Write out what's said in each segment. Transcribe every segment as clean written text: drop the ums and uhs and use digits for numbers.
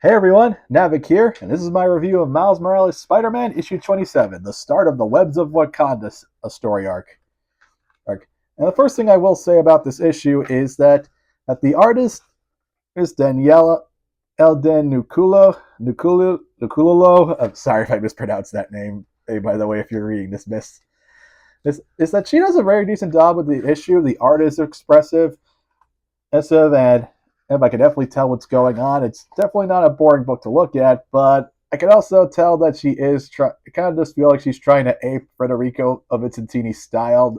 Hey everyone, Navik here, and this is my review of Miles Morales' Spider-Man issue 27, the start of the Webs of Wakanda a story arc. And the first thing I will say about this issue is that the artist is Daniela Elden Nucululo. I'm sorry if I mispronounced that name. Hey, by the way, if you're reading this, miss. This is that she does a very decent job with the issue. The art is expressive, and I can definitely tell what's going on. It's definitely not a boring book to look at, but I can also tell that she is trying. I kind of just feel like she's trying to ape Federico Vicentini's style,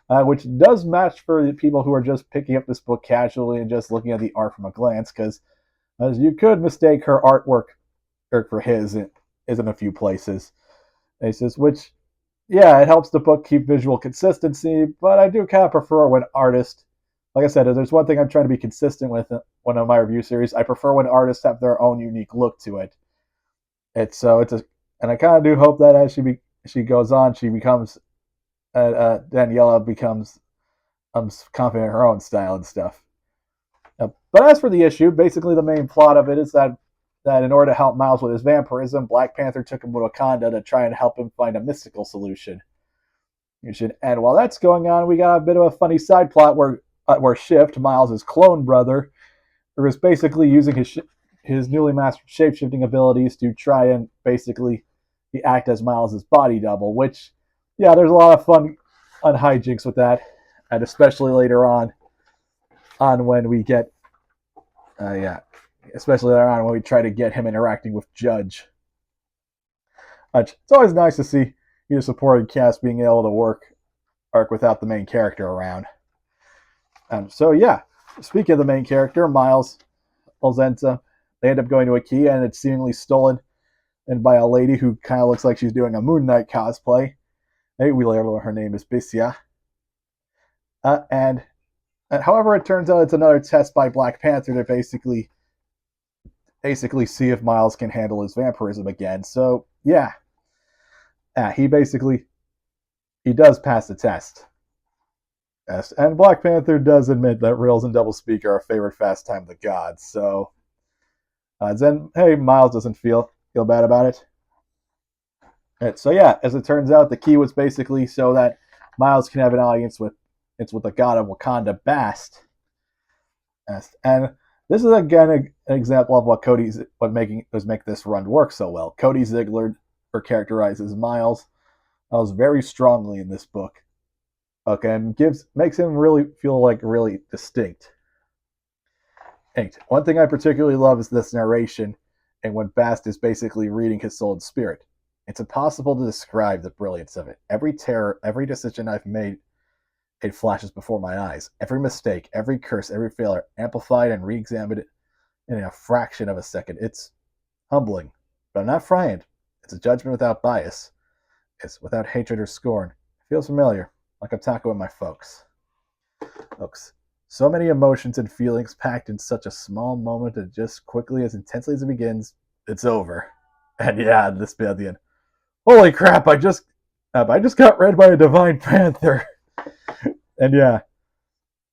which does match for the people who are just picking up this book casually and just looking at the art from a glance. Because as you could mistake her artwork for his is in a few places. Which, yeah, it helps the book keep visual consistency, but I do kind of prefer when artists, like I said, if there's one thing I'm trying to be consistent with one of my review series, I prefer when artists have their own unique look to it. And I kind of do hope that as she goes on, she becomes Daniela becomes confident in her own style and stuff. But as for the issue, basically the main plot of it is that in order to help Miles with his vampirism, Black Panther took him to Wakanda to try and help him find a mystical solution. And while that's going on, we got a bit of a funny side plot where Shift, Miles' clone brother, is basically using his newly mastered shapeshifting abilities to try and basically act as Miles' body double. Which, yeah, there's a lot of fun hijinks with that, and especially later on when we get, especially later on when we try to get him interacting with Judge. It's always nice to see your supporting cast being able to work arc without the main character around. So yeah, speaking of the main character, Miles Olzenza, they end up going to IKEA and it's seemingly stolen and by a lady who kind of looks like she's doing a Moon Knight cosplay. Hey, we learn her name is Bissia. And however, it turns out it's another test by Black Panther to basically see if Miles can handle his vampirism again. So yeah, he does pass the test. Yes, and Black Panther does admit that rails and doublespeak are a favorite pastime of the gods. So then, hey, Miles doesn't feel bad about it. And so yeah, as it turns out, the key was basically so that Miles can have an audience with the god of Wakanda, Bast. Yes, and this is again an example of what making this run work so well. Cody Ziegler characterizes Miles very strongly in this book. Okay, and makes him really feel like really distinct. And one thing I particularly love is this narration, and when Bast is basically reading his soul and spirit. It's impossible to describe the brilliance of it. Every terror, every decision I've made, it flashes before my eyes. Every mistake, every curse, every failure, amplified and re-examined in a fraction of a second. It's humbling, but I'm not frightened. It's a judgment without bias. It's without hatred or scorn. It feels familiar, like I'm talking with my folks. So many emotions and feelings packed in such a small moment that just quickly, as intensely as it begins, it's over. And yeah, this bit at the end. Holy crap! I just got read by a divine panther. And yeah,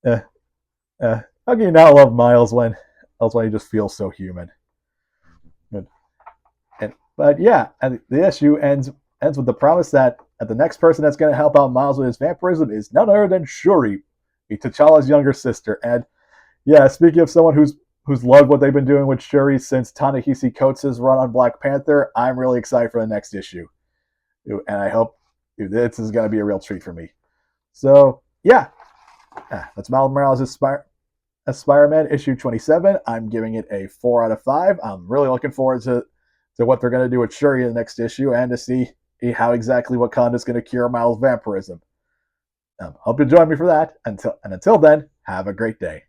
how can you not love Miles when he just feels so human? But yeah, and the issue ends with the promise that the next person that's going to help out Miles with his vampirism is none other than Shuri, T'Challa's younger sister. And yeah, speaking of someone who's loved what they've been doing with Shuri since Ta-Nehisi Coates' run on Black Panther, I'm really excited for the next issue, and I hope this is going to be a real treat for me. So yeah, that's Miles Morales' Spider-Man issue 27. I'm giving it a 4 out of 5. I'm really looking forward to what they're going to do with Shuri in the next issue and to see how exactly Wakanda is going to cure Miles' vampirism. Hope you join me for that. Until then, have a great day.